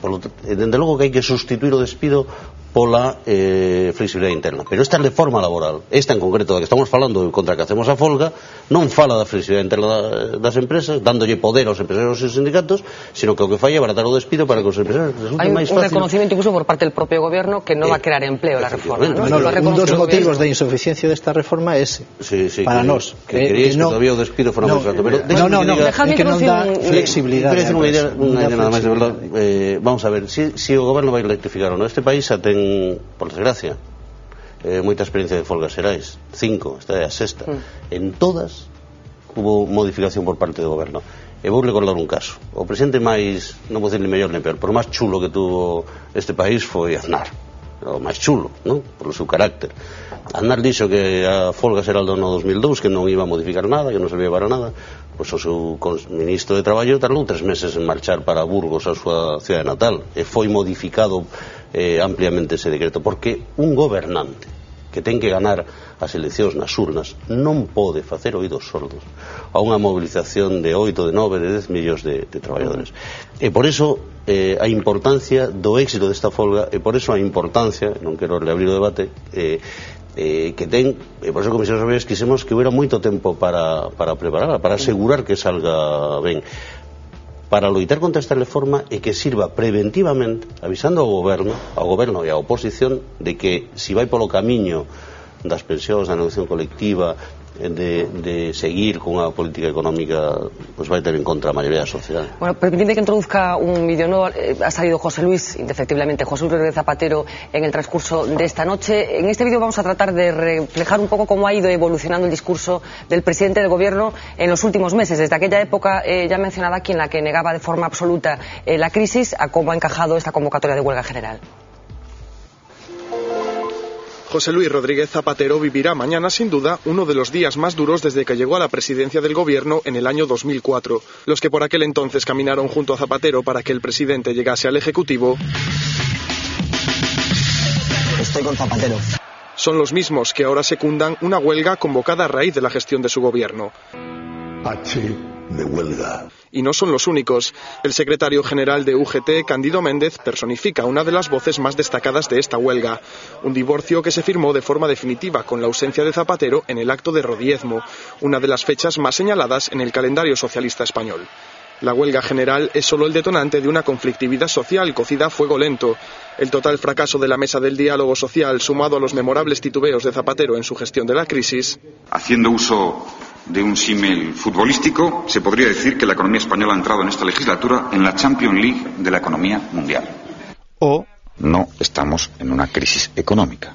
dende logo que hai que sustituir o despido pola flexibilidade interna. Pero esta reforma laboral, esta en concreto da que estamos falando contra que hacemos a folga, non fala da flexibilidade interna das empresas, dándolle poder aos empresarios e aos sindicatos, sino que o que fai é abaratar o despido para que os empresarios resulte máis fácil. Hai un reconocimiento incluso por parte del propio gobierno que non va a crear empleo la reforma, ¿no? Un dos motivos da insuficiencia desta reforma é ese, para nós. Que queríais que todavía o despido fora máis alto. Non, que non dá flexibilidade. Unha idea nada máis de verdade. Vamos a ver, si o goberno vai rectificar ou non. Este país xa ten, por desgracia, moita experiencia de folgas xerais, 5, esta é a sexta. En todas hubo modificación por parte do goberno. E vou recordar un caso. O presidente máis, non vou dizer ni mellor ni peor, por máis chulo que tuvo este país foi Aznar. O máis chulo, non? Por o seu carácter. Aznar dixo que a folga xeral do ano 2002 que non iba a modificar nada, que non servía para nada. Pois o seu ministro de Traballo tardou 3 meses en marchar para Burgos, a súa cidade natal, e foi modificado ampliamente ese decreto, porque un gobernante que ten que ganar as eleccións nas urnas non pode facer oídos sordos a unha movilización de 8, de 9, de 10 millóns de traballadores. E por iso a importancia do éxito desta folga, e por iso a importancia, non quero reabrir o debate, que ten, e por iso Comisión Obreiras quisemos que hubiera moito tempo para prepararla, para asegurar que salga ben, para loitar contra esta reforma e que sirva preventivamente, avisando ao goberno e á oposición de que se vai polo camiño das pensións, da negociación colectiva, de seguir con unha política económica, pues vai ter en contra a maioría da sociedade. Bueno, permitidme que introduzca un vídeo nuevo. Ha salido José Luis, indefectiblemente José Luis Rodríguez Zapatero, en el transcurso de esta noche. En este vídeo vamos a tratar de reflejar un poco cómo ha ido evolucionando el discurso del presidente del gobierno en los últimos meses, desde aquella época ya mencionada aquí, en la que negaba de forma absoluta la crisis, a cómo ha encajado esta convocatoria de huelga general. José Luis Rodríguez Zapatero vivirá mañana, sin duda, uno de los días más duros desde que llegó a la presidencia del gobierno en el año 2004. Los que por aquel entonces caminaron junto a Zapatero para que el presidente llegase al Ejecutivo... Estoy con Zapatero. Son los mismos que ahora secundan una huelga convocada a raíz de la gestión de su gobierno. H de huelga. Y no son los únicos. El secretario general de UGT, Cándido Méndez, personifica una de las voces más destacadas de esta huelga. Un divorcio que se firmó de forma definitiva con la ausencia de Zapatero en el acto de Rodiezmo, una de las fechas más señaladas en el calendario socialista español. La huelga general es solo el detonante de una conflictividad social cocida a fuego lento. El total fracaso de la mesa del diálogo social, sumado a los memorables titubeos de Zapatero en su gestión de la crisis... Haciendo uso de un símil futbolístico, se podría decir que la economía española ha entrado en esta legislatura en la Champions League de la economía mundial. O no estamos en una crisis económica.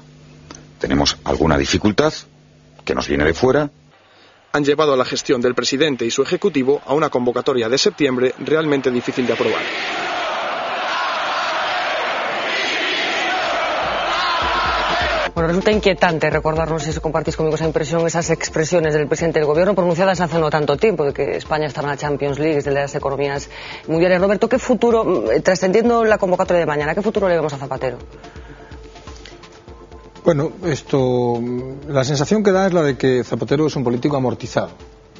Tenemos alguna dificultad que nos viene de fuera. Han llevado a la gestión del presidente y su ejecutivo a una convocatoria de septiembre realmente difícil de aprobar. Bueno, resulta inquietante recordarnos, si compartís conmigo esa impresión, esas expresiones del presidente del gobierno pronunciadas hace no tanto tiempo, de que España está en la Champions League, de las economías mundiales. Roberto, ¿qué futuro, trascendiendo la convocatoria de mañana, qué futuro le vemos a Zapatero? Bueno, la sensación que da es la de que Zapatero es un político amortizado.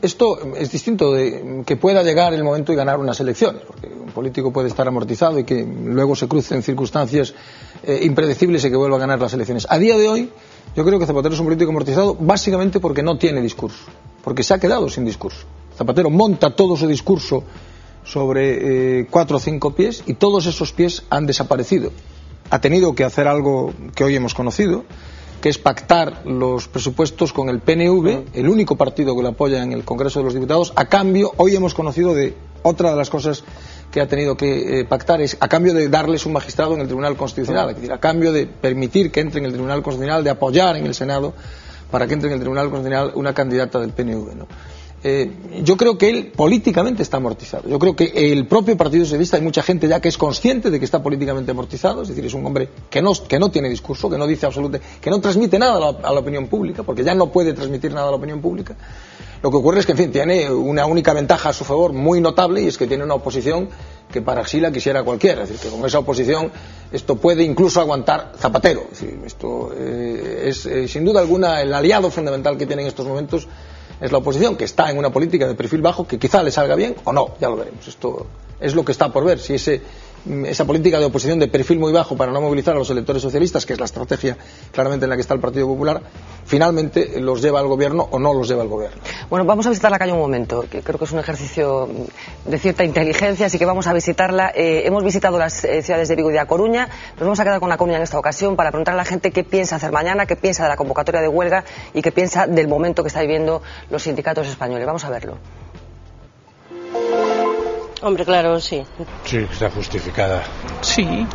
Esto es distinto de que pueda llegar el momento y ganar unas elecciones, porque un político puede estar amortizado y que luego se crucen circunstancias impredecibles y que vuelva a ganar las elecciones. A día de hoy, yo creo que Zapatero es un político amortizado básicamente porque no tiene discurso, porque se ha quedado sin discurso. Zapatero monta todo su discurso sobre 4 o 5 pies y todos esos pies han desaparecido. Ha tenido que hacer algo que hoy hemos conocido, que es pactar los presupuestos con el PNV, el único partido que lo apoya en el Congreso de los Diputados. A cambio, hoy hemos conocido de otra de las cosas que ha tenido que pactar, es a cambio de darles un magistrado en el Tribunal Constitucional, es decir, a cambio de permitir que entre en el Tribunal Constitucional, de apoyar en el Senado para que entre en el Tribunal Constitucional una candidata del PNV, ¿no? Yo creo que él políticamente está amortizado. Yo creo que el propio Partido Socialista, hay mucha gente ya que es consciente de que está políticamente amortizado, es decir, es un hombre que no tiene discurso, que no dice absolutamente, que no transmite nada a la opinión pública, porque ya no puede transmitir nada a la opinión pública. Lo que ocurre es que, en fin, tiene una única ventaja a su favor muy notable, y es que tiene una oposición que para sí la quisiera cualquiera. Es decir, que con esa oposición esto puede incluso aguantar Zapatero. Es decir, esto es sin duda alguna el aliado fundamental que tiene en estos momentos es la oposición, que está en una política de perfil bajo que quizá le salga bien o no, ya lo veremos. Esto es lo que está por ver, si esa política de oposición de perfil muy bajo para no movilizar a los electores socialistas, que es la estrategia claramente en la que está el Partido Popular, finalmente los lleva al gobierno o no los lleva al gobierno. Bueno, vamos a visitar la calle un momento, que creo que es un ejercicio de cierta inteligencia, así que vamos a visitarla. Hemos visitado las ciudades de Vigo y de A Coruña, nos vamos a quedar con La Coruña en esta ocasión para preguntar a la gente qué piensa hacer mañana, qué piensa de la convocatoria de huelga y qué piensa del momento que están viviendo los sindicatos españoles. Vamos a verlo. Hombre, claro, sí. Sí, está justificada. Sí.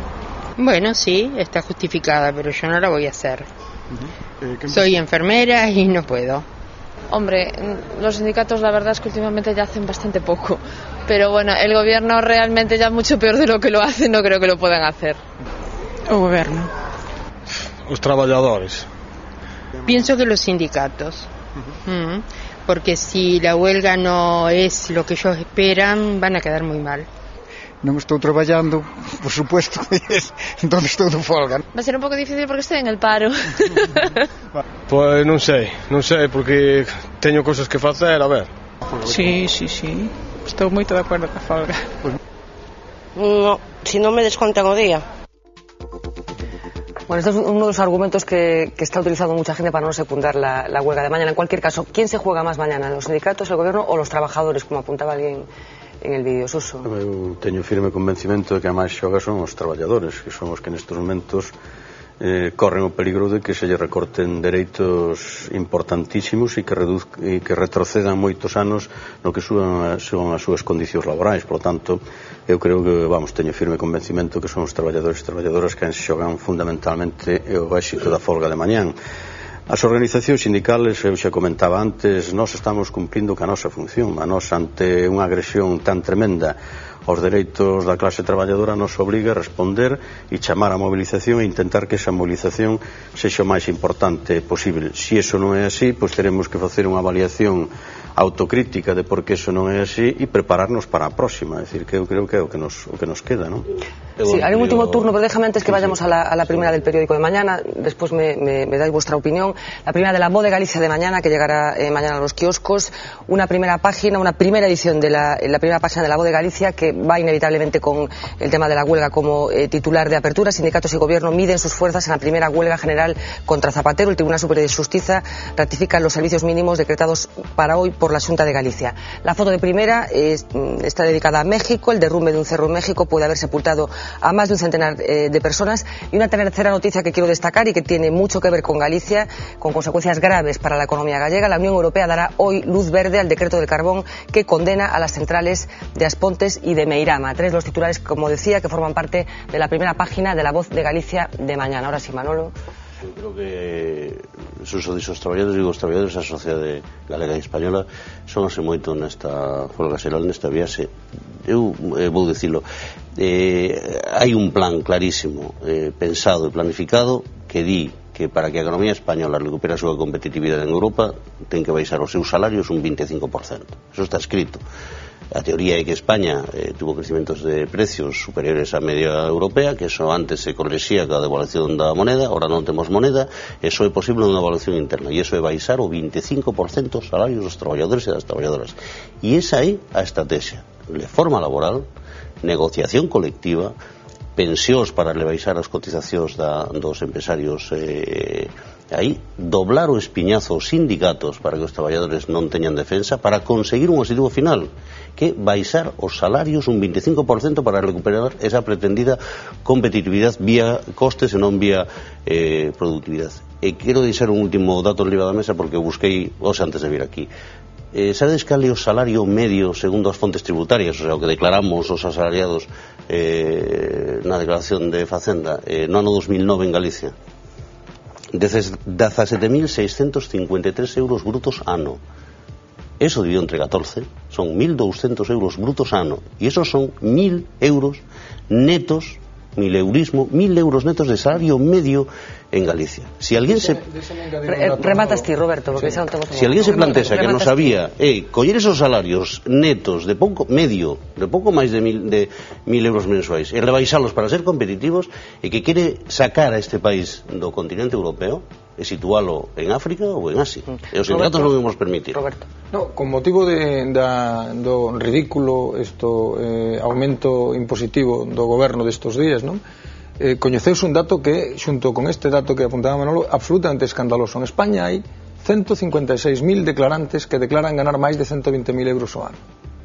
Bueno, sí, está justificada, pero yo no la voy a hacer. Soy enfermera y no puedo. Hombre, los sindicatos la verdad es que últimamente ya hacen bastante poco. Pero bueno, el gobierno realmente ya mucho peor de lo que lo hace, no creo que lo puedan hacer. O gobierno. Los trabajadores. Pienso que los sindicatos. Porque si la huelga no es lo que ellos esperan, van a quedar muy mal. Non estou traballando, por supuesto, entón estou de folga. Va a ser un pouco difícil porque estoy en el paro. Pois non sei, porque teño cosas que facer, a ver. Sí, estou moito de acordo ca folga. No, si non me descontan o día. Bueno, este es uno de los argumentos que está utilizando mucha gente para no secundar la huelga de mañana. En cualquier caso, ¿quién se juega más mañana? ¿Los sindicatos, el gobierno o los trabajadores, como apuntaba alguien en el vídeo? Suso. Eu teño firme convencimento de que a máis xoga son os traballadores, que son os que nestes momentos corren o peligro de que se lle recorten dereitos importantísimos e que retrocedan moitos anos no que son as súas condicións laborais. Por lo tanto, eu creo que, teño firme convencimento que son os traballadores e traballadoras que se xogan fundamentalmente o éxito da folga de mañán. As organizacións sindicales, eu xa comentaba antes, nós estamos cumprindo ca nosa función. A nós, ante unha agresión tan tremenda aos dereitos da clase traballadora, nos obriga a responder e chamar a movilización e intentar que esa movilización sexa o máis importante posible. Se iso non é así, pois teremos que facer unha avaliación autocrítica de por que eso non é así e prepararnos para a próxima. É dicir, que eu creo que é o que nos queda, non? Sí, hay un último turno, pero déjame antes que vayamos a la primera del periódico de mañana, después me dais vuestra opinión. La primera de La Voz de Galicia de mañana, que llegará mañana a los kioscos, una primera página, una primera edición de la primera página de La Voz de Galicia, que va inevitablemente con el tema de la huelga como titular de apertura. Sindicatos y gobierno miden sus fuerzas en la primera huelga general contra Zapatero. El Tribunal Superior de Justicia ratifica los servicios mínimos decretados para hoy por la Xunta de Galicia. La foto de primera está dedicada a México. El derrumbe de un cerro en México puede haber sepultado a más de un centenar de personas. Y una tercera noticia que quiero destacar y que tiene mucho que ver con Galicia, con consecuencias graves para la economía gallega. La Unión Europea dará hoy luz verde al decreto del carbón que condena a las centrales de Aspontes y de Meirama. Tres los titulares, como decía, que forman parte de la primera página de La Voz de Galicia de mañana. Ahora sí, Manolo. Eu creo que os traballadores da sociedade galega e española son ase moito nesta folga xeral, nesta viaxe. Eu vou dicilo, hai un plan clarísimo, pensado e planificado, que di que para que a economía española recupere a súa competitividade en Europa ten que baixar os seus salarios un 25%. Eso está escrito. A teoría é que España tuvo crecimientos de precios superiores á media europea, que eso antes se correxía ca devaluación da moneda, ahora non temos moneda, eso é posible unha evaluación interna, e eso é baixar o 25% os salarios dos traballadores e das traballadoras. E esa é a estrategia. Reforma laboral, negociación colectiva, pensións para rebaixar as cotizacións dos empresarios Aí doblar o espiñazo aos sindicatos para que os traballadores non teñan defensa para conseguir un objetivo final, que baixar os salarios un 25% para recuperar esa pretendida competitividade vía costes e non vía productividade. E quero deixar un último dato en riba da mesa porque busquei hoxe antes de vir aquí. Sabedes cal é o salario medio segundo as fontes tributarias, o sea, o que declaramos os asalariados na declaración de Facenda no ano 2009 en Galicia? 17.653 euros brutos ano. Eso dividido entre 14 son 1.200 euros brutos ano. Y esos son 1.000 euros netos, 1.000 eurismo, 1.000 euros netos de salario medio en Galicia. Si alguien se... Rematas ti, Roberto, porque xa non tengo... Si alguien se plantexa que non sabía coller esos salarios netos de pouco medio, de pouco máis de 1.000 euros mensuais e rebaixalos para ser competitivos e que quere sacar a este país do continente europeo e situalo en África ou en Asia. E os sindicatos non vamos permitir. Roberto. No, con motivo do ridículo aumento impositivo do goberno destes días, non? Coñeceuse un dato que, xunto con este dato que apuntaba Manolo, absolutamente escandaloso. En España hai 156.000 declarantes que declaran ganar máis de 120.000 euros ao ano.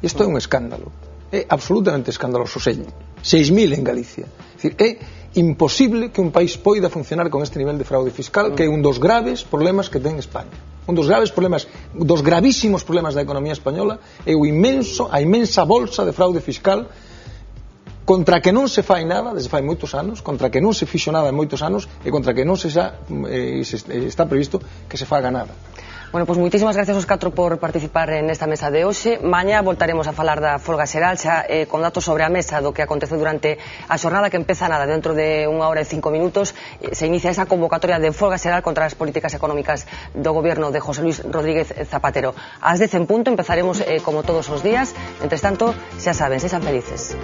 Isto é un escándalo. É absolutamente escandaloso. 6.000 en Galicia. É dicir, é imposible que un país poida funcionar con este nivel de fraude fiscal, que é un dos graves problemas que ten España. Un dos graves problemas, dos gravísimos problemas da economía española é a imensa bolsa de fraude fiscal contra que non se fai nada desde fai moitos anos, contra que non se fixo nada en moitos anos e contra que non se está previsto que se faga nada. Bueno, pues moitísimas gracias aos 4 por participar nesta mesa de hoxe. Mañá voltaremos a falar da folga xeral xa con datos sobre a mesa do que aconteceu durante a xornada que empeza nada dentro de 1 hora e 5 minutos. Se inicia esa convocatoria de folga xeral contra as políticas económicas do goberno de José Luis Rodríguez Zapatero. Ás 10 en punto empezaremos como todos os días. Entre tanto, xa saben, sexan felices.